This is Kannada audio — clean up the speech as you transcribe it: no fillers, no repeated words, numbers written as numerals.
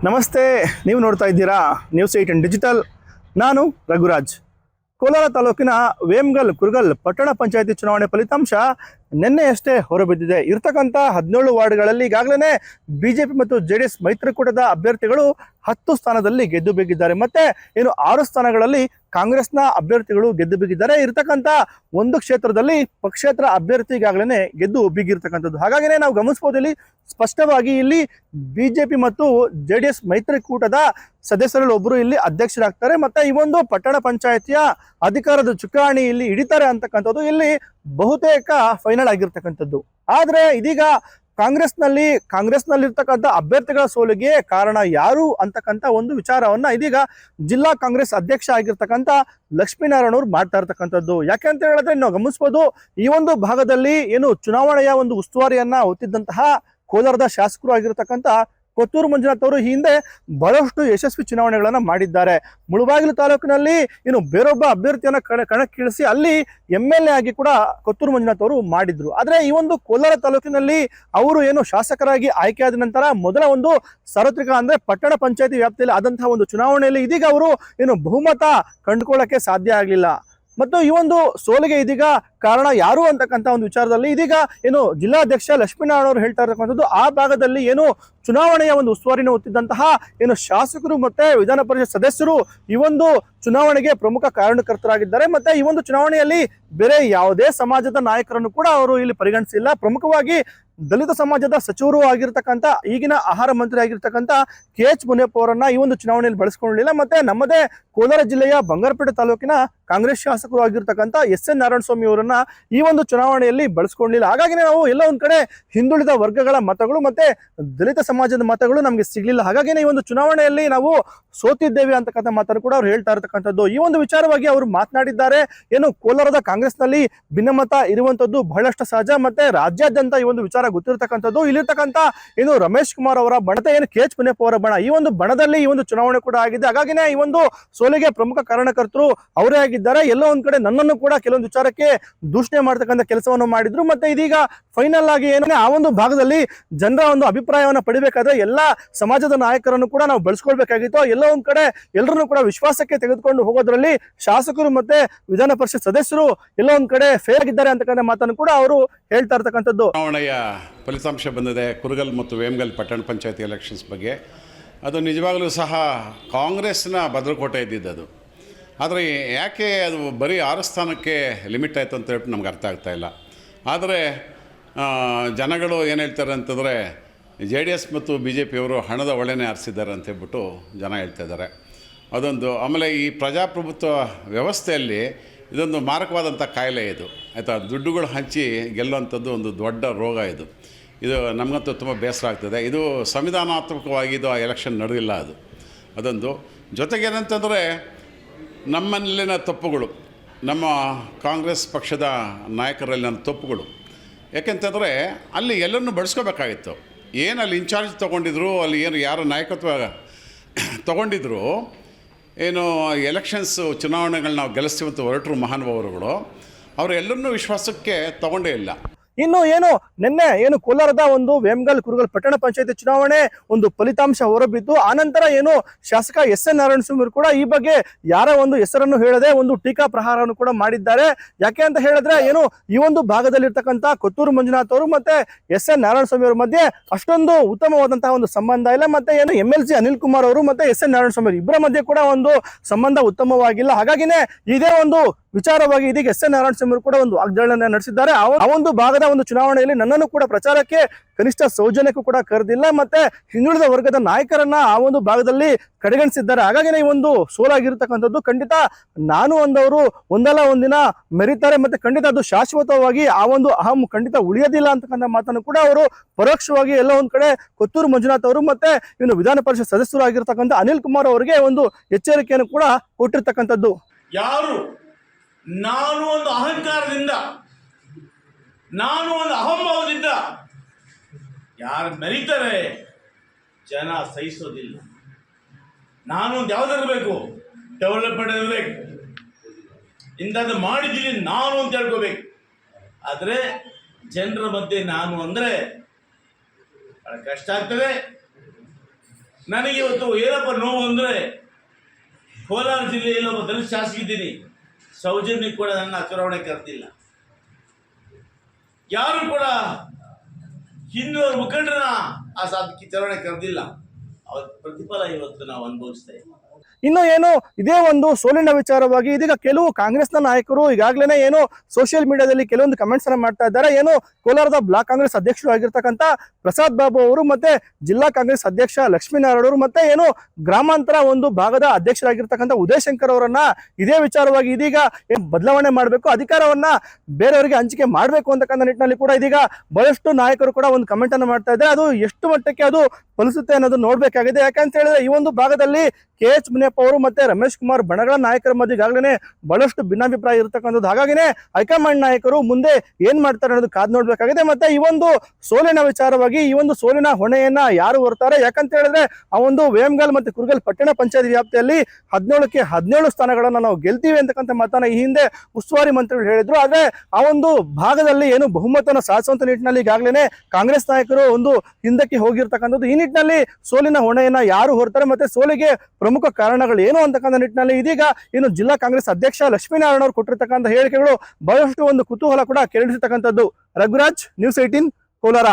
ನಮಸ್ತೆ, ನೀವು ನೋಡ್ತಾ ಇದ್ದೀರಾ ನ್ಯೂಸ್ 18 ಡಿಜಿಟಲ್. ನಾನು ರಘುರಾಜ್. ಕೋಲಾರ ತಾಲೂಕಿನ ವೇಮಗಲ್ ಕುರುಗಲ್ ಪಟ್ಟಣ ಪಂಚಾಯಿತಿ ಚುನಾವಣೆ ಫಲಿತಾಂಶ ನಿನ್ನೆಯಷ್ಟೇ ಹೊರಬಿದ್ದಿದೆ. ಇರ್ತಕ್ಕಂಥ 17 ವಾರ್ಡ್ಗಳಲ್ಲಿ ಈಗಾಗಲೇ ಬಿಜೆಪಿ ಮತ್ತು ಜೆಡಿಎಸ್ ಮೈತ್ರಿಕೂಟದ ಅಭ್ಯರ್ಥಿಗಳು 10 ಸ್ಥಾನದಲ್ಲಿ ಗೆದ್ದು ಬಿದ್ದಿದ್ದಾರೆ. ಮತ್ತೆ 6 ಸ್ಥಾನಗಳಲ್ಲಿ ಕಾಂಗ್ರೆಸ್ನ ಅಭ್ಯರ್ಥಿಗಳು ಗೆದ್ದು ಬಿದ್ದಿದ್ದಾರೆ. ಇರ್ತಕ್ಕಂಥ ಒಂದು ಕ್ಷೇತ್ರದಲ್ಲಿ ಪಕ್ಷೇತರ ಅಭ್ಯರ್ಥಿ ಈಗಾಗಲೇ ಗೆದ್ದು ಬಿಗಿರ್ತಕ್ಕಂಥದ್ದು. ಹಾಗಾಗಿನೇ ನಾವು ಗಮನಿಸಬಹುದು, ಇಲ್ಲಿ ಸ್ಪಷ್ಟವಾಗಿ ಇಲ್ಲಿ ಬಿಜೆಪಿ ಮತ್ತು ಜೆಡಿಎಸ್ ಮೈತ್ರಿಕೂಟದ ಸದಸ್ಯರಲ್ಲಿ ಒಬ್ಬರು ಇಲ್ಲಿ ಅಧ್ಯಕ್ಷರಾಗ್ತಾರೆ. ಮತ್ತೆ ಈ ಒಂದು ಪಟ್ಟಣ ಪಂಚಾಯಿತಿಯ ಅಧಿಕಾರದ ಚುಕ್ಕಾಣಿ ಇಲ್ಲಿ ಹಿಡಿತಾರೆ ಅಂತಕ್ಕಂಥದ್ದು ಇಲ್ಲಿ ಬಹುತೇಕ ಫೈನಲ್ ಆಗಿರ್ತಕ್ಕಂಥದ್ದು. ಆದ್ರೆ ಇದೀಗ ಕಾಂಗ್ರೆಸ್ನಲ್ಲಿರ್ತಕ್ಕಂಥ ಅಭ್ಯರ್ಥಿಗಳ ಸೋಲಿಗೆ ಕಾರಣ ಯಾರು ಅಂತಕ್ಕಂಥ ಒಂದು ವಿಚಾರವನ್ನ ಇದೀಗ ಜಿಲ್ಲಾ ಕಾಂಗ್ರೆಸ್ ಅಧ್ಯಕ್ಷ ಆಗಿರ್ತಕ್ಕಂಥ ಲಕ್ಷ್ಮೀನಾರಾಯಣ ಅವರು ಮಾಡ್ತಾ ಇರ್ತಕ್ಕಂಥದ್ದು. ಯಾಕೆ ಅಂತ ಹೇಳಿದ್ರೆ ನಾವು ಗಮನಿಸಬಹುದು, ಈ ಒಂದು ಭಾಗದಲ್ಲಿ ಚುನಾವಣೆಯ ಒಂದು ಉಸ್ತುವಾರಿಯನ್ನ ಹೊತ್ತಿದ್ದಂತಹ ಕೋಲಾರದ ಶಾಸಕರು ಆಗಿರ್ತಕ್ಕಂಥ ಕೊತ್ತೂರು ಮಂಜುನಾಥ್ ಅವರು ಹಿಂದೆ ಬಹಳಷ್ಟು ಯಶಸ್ವಿ ಚುನಾವಣೆಗಳನ್ನ ಮಾಡಿದ್ದಾರೆ. ಮುಳಬಾಗಿಲು ತಾಲೂಕಿನಲ್ಲಿ ಬೇರೊಬ್ಬ ಅಭ್ಯರ್ಥಿಯನ್ನ ಕಣಕ್ಕಿಳಿಸಿ ಅಲ್ಲಿ MLA ಆಗಿ ಕೂಡ ಕೊತ್ತೂರು ಮಂಜುನಾಥ್ ಅವರು ಮಾಡಿದ್ರು. ಆದ್ರೆ ಈ ಒಂದು ಕೋಲಾರ ತಾಲೂಕಿನಲ್ಲಿ ಅವರು ಶಾಸಕರಾಗಿ ಆಯ್ಕೆಯಾದ ನಂತರ ಮೊದಲ ಒಂದು ಸಾರ್ವತ್ರಿಕ ಅಂದ್ರೆ ಪಟ್ಟಣ ಪಂಚಾಯತಿ ವ್ಯಾಪ್ತಿಯಲ್ಲಿ ಆದಂತಹ ಒಂದು ಚುನಾವಣೆಯಲ್ಲಿ ಇದೀಗ ಅವರು ಬಹುಮತ ಕಂಡುಕೊಳ್ಳಕ್ಕೆ ಸಾಧ್ಯ ಆಗಲಿಲ್ಲ. ಮತ್ತು ಈ ಒಂದು ಸೋಲಿಗೆ ಇದೀಗ ಕಾರಣ ಯಾರು ಅಂತಕ್ಕಂಥ ಒಂದು ವಿಚಾರದಲ್ಲಿ ಇದೀಗ ಜಿಲ್ಲಾಧ್ಯಕ್ಷ ಲಕ್ಷ್ಮೀನಾರಾಯಣ ಅವರು ಹೇಳ್ತಾ ಇರತಕ್ಕಂಥದ್ದು, ಆ ಭಾಗದಲ್ಲಿ ಚುನಾವಣೆಯ ಒಂದು ಉಸ್ತುವಾರಿನ ಹೊತ್ತಿದ್ದಂತಹ ಶಾಸಕರು ಮತ್ತೆ ವಿಧಾನ ಪರಿಷತ್ ಸದಸ್ಯರು ಈ ಒಂದು ಚುನಾವಣೆಗೆ ಪ್ರಮುಖ ಕಾರಣಕರ್ತರಾಗಿದ್ದಾರೆ. ಮತ್ತೆ ಈ ಒಂದು ಚುನಾವಣೆಯಲ್ಲಿ ಬೇರೆ ಯಾವುದೇ ಸಮಾಜದ ನಾಯಕರನ್ನು ಕೂಡ ಅವರು ಇಲ್ಲಿ ಪರಿಗಣಿಸಿಲ್ಲ. ಪ್ರಮುಖವಾಗಿ ದಲಿತ ಸಮಾಜದ ಸಚಿವರು ಆಗಿರ್ತಕ್ಕಂಥ ಈಗಿನ ಆಹಾರ ಮಂತ್ರಿ ಆಗಿರ್ತಕ್ಕಂಥ KH ಮುನಿಯಪ್ಪ ಅವರನ್ನ ಈ ಒಂದು ಚುನಾವಣೆಯಲ್ಲಿ ಬಳಸ್ಕೊಳ್ಳಲಿಲ್ಲ. ಮತ್ತೆ ನಮ್ಮದೇ ಕೋಲಾರ ಜಿಲ್ಲೆಯ ಬಂಗಾರಪೇಟೆ ತಾಲೂಕಿನ ಕಾಂಗ್ರೆಸ್ ಶಾಸಕರು ಆಗಿರ್ತಕ್ಕಂಥ SN ನಾರಾಯಣಸ್ವಾಮಿ ಅವರನ್ನ ಈ ಒಂದು ಚುನಾವಣೆಯಲ್ಲಿ ಬಳಸ್ಕೊಳ್ಳಲಿಲ್ಲ. ಹಾಗಾಗಿ ನಾವು ಎಲ್ಲ ಒಂದ್ ಕಡೆ ಹಿಂದುಳಿದ ವರ್ಗಗಳ ಮತಗಳು ಮತ್ತೆ ದಲಿತ ಸಮಾಜದ ಮತಗಳು ನಮ್ಗೆ ಸಿಗ್ಲಿಲ್ಲ. ಹಾಗಾಗಿ ಈ ಒಂದು ಚುನಾವಣೆಯಲ್ಲಿ ನಾವು ಸೋತಿದ್ದೇವೆ ಅಂತಕ್ಕಂಥ ಮಾತನ್ನು ಕೂಡ ಅವ್ರು ಹೇಳ್ತಾ ಇರ್ತಕ್ಕಂಥದ್ದು. ಈ ಒಂದು ವಿಚಾರವಾಗಿ ಅವರು ಮಾತನಾಡಿದ್ದಾರೆ. ಕೋಲಾರದ ಕಾಂಗ್ರೆಸ್ನಲ್ಲಿ ಭಿನ್ನಮತ ಇರುವಂತದ್ದು ಬಹಳಷ್ಟು ಸಹಜ. ಮತ್ತೆ ರಾಜ್ಯಾದ್ಯಂತ ಈ ಒಂದು ವಿಚಾರ ಗೊತ್ತಿರತಕ್ಕಂಥದ್ದು. ಇಲ್ಲಿರ್ತಕ್ಕಂಥ ರಮೇಶ್ ಕುಮಾರ್ ಅವರ ಬಣ KH ಮುನಿಯಪ್ಪ ಅವರ ಬಣ, ಈ ಒಂದು ಬಣದಲ್ಲಿ ಈ ಒಂದು ಚುನಾವಣೆ ಕೂಡ ಆಗಿದೆ. ಹಾಗಾಗಿನೇ ಈ ಒಂದು ಸೋಲಿಗೆ ಪ್ರಮುಖ ಕಾರಣಕರ್ತರು ಅವರೇ ಆಗಿದ್ದಾರೆ. ಎಲ್ಲೋ ಒಂದ್ ಕಡೆ ನನ್ನನ್ನು ಕೂಡ ಕೆಲವೊಂದು ವಿಚಾರಕ್ಕೆ ದೂಷಣೆ ಮಾಡ್ತಕ್ಕಂಥ ಕೆಲಸವನ್ನು ಮಾಡಿದ್ರು. ಮತ್ತೆ ಇದೀಗ ಫೈನಲ್ ಆಗಿ ಆ ಒಂದು ಭಾಗದಲ್ಲಿ ಜನರ ಒಂದು ಅಭಿಪ್ರಾಯವನ್ನ ಪಡಿಬೇಕಾದ್ರೆ ಎಲ್ಲಾ ಸಮಾಜದ ನಾಯಕರನ್ನು ಕೂಡ ನಾವು ಬಳಸ್ಕೊಳ್ಬೇಕಾಗಿತ್ತು. ಎಲ್ಲೋ ಒಂದ್ ಕಡೆ ಎಲ್ಲರನ್ನು ಕೂಡ ವಿಶ್ವಾಸಕ್ಕೆ ತೆಗೆದುಕೊಂಡು ಹೋಗೋದ್ರಲ್ಲಿ ಶಾಸಕರು ಮತ್ತೆ ವಿಧಾನ ಪರಿಷತ್ ಸದಸ್ಯರು ಎಲ್ಲೋ ಒಂದ್ ಕಡೆ ಫೇರ್ ಆಗಿದ್ದಾರೆ ಅಂತಕ್ಕಂಥ ಮಾತನ್ನು ಕೂಡ ಅವರು ಹೇಳ್ತಾ ಇರ್ತಕ್ಕಂಥದ್ದು. ಚುನಾವಣೆಯ ಫಲಿತಾಂಶ ಬಂದಿದೆ ಕುರುಗಲ್ ಮತ್ತು ವೇಮಗಲ್ ಪಟ್ಟಣ ಪಂಚಾಯತಿ ಎಲೆಕ್ಷನ್ಸ್ ಬಗ್ಗೆ. ಅದು ನಿಜವಾಗಲೂ ಸಹ ಕಾಂಗ್ರೆಸ್ನ ಭದ್ರಕೋಟೆ ಇದ್ದಿದ್ದದು. ಆದರೆ ಯಾಕೆ ಅದು ಬರೀ 6 ಸ್ಥಾನಕ್ಕೆ ಲಿಮಿಟ್ ಆಯಿತು ಅಂತ ಹೇಳ್ಬಿಟ್ಟು ನಮ್ಗೆ ಅರ್ಥ ಆಗ್ತಾಯಿಲ್ಲ. ಆದರೆ ಜನಗಳು ಏನು ಹೇಳ್ತಾರೆ ಅಂತಂದರೆ JDS ಮತ್ತು BJP ಅವರು ಹಣದ ಒಳ್ಳೆನೇ ಆರಿಸಿದ್ದಾರೆ ಅಂತ ಹೇಳ್ಬಿಟ್ಟು ಜನ ಹೇಳ್ತಾ ಇದ್ದಾರೆ. ಅದೊಂದು. ಆಮೇಲೆ ಈ ಪ್ರಜಾಪ್ರಭುತ್ವ ವ್ಯವಸ್ಥೆಯಲ್ಲಿ ಇದೊಂದು ಮಾರಕವಾದಂಥ ಕಾಯಿಲೆ ಇದು, ಆಯಿತಾ. ದುಡ್ಡುಗಳು ಹಂಚಿ ಗೆಲ್ಲುವಂಥದ್ದು ಒಂದು ದೊಡ್ಡ ರೋಗ ಇದು ನಮಗಂತೂ ತುಂಬ ಬೇಸರ ಆಗ್ತದೆ. ಇದು ಸಂವಿಧಾನಾತ್ಮಕವಾಗಿ ಇದು ಆ ಎಲೆಕ್ಷನ್ ನಡೆದಿಲ್ಲ ಅದೊಂದು. ಜೊತೆಗೆ ಏನಂತಂದರೆ ನಮ್ಮಲ್ಲಿನ ತಪ್ಪುಗಳು, ನಮ್ಮ ಕಾಂಗ್ರೆಸ್ ಪಕ್ಷದ ನಾಯಕರಲ್ಲಿನ ತಪ್ಪುಗಳು. ಯಾಕೆಂತಂದರೆ ಅಲ್ಲಿ ಎಲ್ಲರನ್ನೂ ಬಳಸ್ಕೋಬೇಕಾಗಿತ್ತು. ಏನು ಅಲ್ಲಿ ಇನ್ಚಾರ್ಜ್ ತೊಗೊಂಡಿದ್ರು, ಅಲ್ಲಿ ಯಾರು ನಾಯಕತ್ವ ತೊಗೊಂಡಿದ್ರು, ಎಲೆಕ್ಷನ್ಸು ಚುನಾವಣೆಗಳು ನಾವು ಗೆಲ್ಲಿಸ್ತೀವಿ ಅಂತ ಹೊರಟರು ಮಹಾನುಭಾವರುಗಳು, ಅವರೆಲ್ಲರನ್ನೂ ವಿಶ್ವಾಸಕ್ಕೆ ತೊಗೊಂಡೇ ಇಲ್ಲ. ಇನ್ನು ನಿನ್ನೆ ಕೋಲಾರದ ಒಂದು ವೇಮಗಲ್ ಕುರುಗಲ್ ಪಟ್ಟಣ ಪಂಚಾಯತಿ ಚುನಾವಣೆ ಒಂದು ಫಲಿತಾಂಶ ಹೊರಬಿದ್ದು ಆನಂತರ ಶಾಸಕ SN ನಾರಾಯಣಸ್ವಾಮಿ ಕೂಡ ಈ ಬಗ್ಗೆ ಯಾರ ಒಂದು ಹೆಸರನ್ನು ಹೇಳದೆ ಒಂದು ಟೀಕಾ ಪ್ರಹಾರವನ್ನು ಕೂಡ ಮಾಡಿದ್ದಾರೆ. ಯಾಕೆ ಅಂತ ಹೇಳಿದ್ರೆ ಈ ಒಂದು ಭಾಗದಲ್ಲಿರ್ತಕ್ಕಂಥ ಕೊತ್ತೂರು ಮಂಜುನಾಥ್ ಅವರು ಮತ್ತೆ SN ನಾರಾಯಣಸ್ವಾಮಿ ಅವರ ಮಧ್ಯೆ ಅಷ್ಟೊಂದು ಉತ್ತಮವಾದಂತಹ ಒಂದು ಸಂಬಂಧ ಇಲ್ಲ. ಮತ್ತೆ MLC ಅನಿಲ್ ಕುಮಾರ್ ಅವರು ಮತ್ತೆ SN ನಾರಾಯಣಸ್ವಾಮಿ ಇಬ್ಬರ ಮಧ್ಯೆ ಕೂಡ ಒಂದು ಸಂಬಂಧ ಉತ್ತಮವಾಗಿಲ್ಲ. ಹಾಗಾಗಿನೇ ಇದೇ ಒಂದು ವಿಚಾರವಾಗಿ ಇದೀಗ SN ನಾರಾಯಣಸ್ವಾಮಿ ಕೂಡ ಒಂದು ವಾಗ್ದಾಳಿಯನ್ನ ನಡೆಸಿದ್ದಾರೆ. ಆ ಒಂದು ಭಾಗದ ಒಂದು ಚುನಾವಣೆಯಲ್ಲಿ ನನ್ನನ್ನು ಕೂಡ ಪ್ರಚಾರಕ್ಕೆ ಕನಿಷ್ಠ ಸೌಜನ್ಯಕ್ಕೂ ಕೂಡ ಕರೆದಿಲ್ಲ. ಮತ್ತೆ ಹಿಂದುಳಿದ ವರ್ಗದ ನಾಯಕರನ್ನ ಆ ಒಂದು ಭಾಗದಲ್ಲಿ ಕಡೆಗಣಿಸಿದ್ದಾರೆ. ಹಾಗಾಗಿ ಈ ಒಂದು ಸೋಲಾಗಿರ್ತಕ್ಕಂಥದ್ದು ಖಂಡಿತ ನಾನು ಒಂದವರು ಒಂದಲ್ಲ ಒಂದಿನ ಮೆರೀತಾರೆ. ಮತ್ತೆ ಖಂಡಿತ ಅದು ಶಾಶ್ವತವಾಗಿ ಆ ಒಂದು ಅಹಂ ಖಂಡಿತ ಉಳಿಯೋದಿಲ್ಲ ಅಂತಕ್ಕಂಥ ಮಾತನ್ನು ಕೂಡ ಅವರು ಪರೋಕ್ಷವಾಗಿ ಎಲ್ಲ ಒಂದ್ ಕಡೆ ಕೊತ್ತೂರು ಮಂಜುನಾಥ್ ಅವರು ಮತ್ತೆ ವಿಧಾನ ಪರಿಷತ್ ಸದಸ್ಯರು ಆಗಿರ್ತಕ್ಕಂಥ ಅನಿಲ್ ಕುಮಾರ್ ಅವರಿಗೆ ಒಂದು ಎಚ್ಚರಿಕೆಯನ್ನು ಕೂಡ ಕೊಟ್ಟಿರ್ತಕ್ಕಂಥದ್ದು. ಯಾರು ನಾನು ಒಂದು ಅಹಂಕಾರದಿಂದ, ನಾನು ಒಂದು ಅಹಂಭಾವದಿಂದ ಯಾರು ಮೆರೀತಾರೆ ಜನ ಸಹಿಸೋದಿಲ್ಲ. ನಾನು ಒಂದು ಯಾವುದಿರಬೇಕು, ಡೆವಲಪ್ಮೆಂಟ್ ಇರಬೇಕು, ಇಂಥದ್ದು ಮಾಡಿದ್ದೀನಿ ನಾನು ಅಂತ ಹೇಳ್ಕೋಬೇಕು. ಆದರೆ ಜನರ ಮಧ್ಯೆ ನಾನು ಅಂದರೆ ಬಹಳ ಕಷ್ಟ ಆಗ್ತದೆ. ನನಗೆ ಇವತ್ತು ಏನಪ್ಪ ನೋವು ಅಂದರೆ, ಕೋಲಾರ ಜಿಲ್ಲೆಯಲ್ಲಿ ಒಬ್ಬ ದಲಿತ ಶಾಸಕ ಇದ್ದೀನಿ, ಸೌಜನ್ಯ ಕೂಡ ನನ್ನ ಚುನಾವಣೆ ಕರೆದಿಲ್ಲ. ಯಾರು ಕೂಡ ಹಿಂದೂ ಮುಖಂಡರನ್ನ ಆ ಸಾಧಕಿ ಚುನಾವಣೆ ಕರೆದಿಲ್ಲ. ಅವರ ಪ್ರತಿಫಲ ಇವತ್ತು ನಾವು ಅನುಭವಿಸ್ತಾ ಇದ್ದೀವಿ. ಇನ್ನು ಏನು ಇದೇ ಒಂದು ಸೋಲಿನ ವಿಚಾರವಾಗಿ ಇದೀಗ ಕೆಲವು ಕಾಂಗ್ರೆಸ್ನ ನಾಯಕರು ಈಗಾಗಲೇ ಏನು ಸೋಷಿಯಲ್ ಮೀಡಿಯಾದಲ್ಲಿ ಕೆಲವೊಂದು ಕಮೆಂಟ್ಸ್ ಅನ್ನ ಮಾಡ್ತಾ ಇದ್ದಾರೆ. ಏನು ಕೋಲಾರದ ಬ್ಲಾಕ್ ಕಾಂಗ್ರೆಸ್ ಅಧ್ಯಕ್ಷರು ಆಗಿರ್ತಕ್ಕಂಥ ಪ್ರಸಾದ್ ಬಾಬು ಅವರು ಮತ್ತೆ ಜಿಲ್ಲಾ ಕಾಂಗ್ರೆಸ್ ಅಧ್ಯಕ್ಷ ಲಕ್ಷ್ಮೀನಾರಾಯಣ ಅವರು ಮತ್ತೆ ಏನು ಗ್ರಾಮಾಂತರ ಒಂದು ಭಾಗದ ಅಧ್ಯಕ್ಷರಾಗಿರ್ತಕ್ಕಂಥ ಉದಯಶಂಕರ್ ಅವರನ್ನ ಇದೇ ವಿಚಾರವಾಗಿ ಇದೀಗ ಏನು ಬದಲಾವಣೆ ಮಾಡಬೇಕು, ಅಧಿಕಾರವನ್ನ ಬೇರೆಯವರಿಗೆ ಹಂಚಿಕೆ ಮಾಡಬೇಕು ಅಂತಕ್ಕಂಥ ನಿಟ್ಟಿನಲ್ಲಿ ಕೂಡ ಇದೀಗ ಬಹಳಷ್ಟು ನಾಯಕರು ಕೂಡ ಒಂದು ಕಮೆಂಟ್ ಅನ್ನು ಮಾಡ್ತಾ ಇದ್ದಾರೆ. ಅದು ಎಷ್ಟು ಮಟ್ಟಕ್ಕೆ ಅದು ಫಲಿಸುತ್ತೆ ಅನ್ನೋದು ನೋಡ್ಬೇಕಾಗಿದೆ. ಯಾಕಂತ ಹೇಳಿದ್ರೆ ಈ ಒಂದು ಭಾಗದಲ್ಲಿ KH ಮುನಿಯಪ್ಪ ಅವರು ಮತ್ತೆ ರಮೇಶ್ ಕುಮಾರ್ ಬಣಗಳ ನಾಯಕರ ಮಧ್ಯೆ ಈಗಾಗಲೇ ಬಹಳಷ್ಟು ಭಿನ್ನಾಭಿಪ್ರಾಯ ಇರತಕ್ಕಂಥದ್ದು. ಹಾಗಾಗಿನೇ ಹೈಕಮಾಂಡ್ ನಾಯಕರು ಮುಂದೆ ಏನ್ ಮಾಡ್ತಾರೆ ಅನ್ನೋದು ಕಾದ್ ನೋಡ್ಬೇಕಾಗಿದೆ. ಮತ್ತೆ ಈ ಒಂದು ಸೋಲಿನ ವಿಚಾರವಾಗಿ ಈ ಒಂದು ಸೋಲಿನ ಹೊಣೆಯನ್ನ ಯಾರು ಹೊರ್ತಾರೆ, ಯಾಕಂತ ಹೇಳಿದ್ರೆ ಆ ಒಂದು ವೇಮಗಲ್ ಮತ್ತೆ ಕುರುಗಲ್ ಪಟ್ಟಣ ಪಂಚಾಯತ್ ವ್ಯಾಪ್ತಿಯಲ್ಲಿ 17ಕ್ಕೆ 17 ಸ್ಥಾನಗಳನ್ನ ನಾವು ಗೆಲ್ತೀವಿ ಅಂತಕ್ಕಂಥ ಮಾತನ್ನ ಈ ಹಿಂದೆ ಉಸ್ತುವಾರಿ ಮಂತ್ರಿಗಳು ಹೇಳಿದ್ರು. ಆದ್ರೆ ಆ ಒಂದು ಭಾಗದಲ್ಲಿ ಏನು ಬಹುಮತನ ಸಾಧಿಸುವಂತ ನಿಟ್ಟಿನಲ್ಲಿ ಈಗಾಗಲೇ ಕಾಂಗ್ರೆಸ್ ನಾಯಕರು ಒಂದು ಹಿಂದಕ್ಕೆ ಹೋಗಿರ್ತಕ್ಕಂಥದ್ದು. ಈ ನಿಟ್ಟಿನಲ್ಲಿ ಸೋಲಿನ ಹೊಣೆಯನ್ನ ಯಾರು ಹೊರ್ತಾರೆ ಮತ್ತೆ ಸೋಲಿಗೆ ಪ್ರಮುಖ ಕಾರಣಗಳು ಏನು ಅಂತಕ್ಕಂಥ ನಿಟ್ಟಿನಲ್ಲಿ ಇದೀಗ ಇನ್ನು ಜಿಲ್ಲಾ ಕಾಂಗ್ರೆಸ್ ಅಧ್ಯಕ್ಷ ಲಕ್ಷ್ಮೀನಾರಾಯಣ ಅವರು ಕೊಟ್ಟಿರ್ತಕ್ಕಂಥ ಹೇಳಿಕೆಗಳು ಬಹಳಷ್ಟು ಒಂದು ಕುತೂಹಲ ಕೂಡ ಕೆರಳಿಸತಕ್ಕಂಥದ್ದು. ರಘುರಾಜ್, ನ್ಯೂಸ್ 18, ಕೋಲಾರ.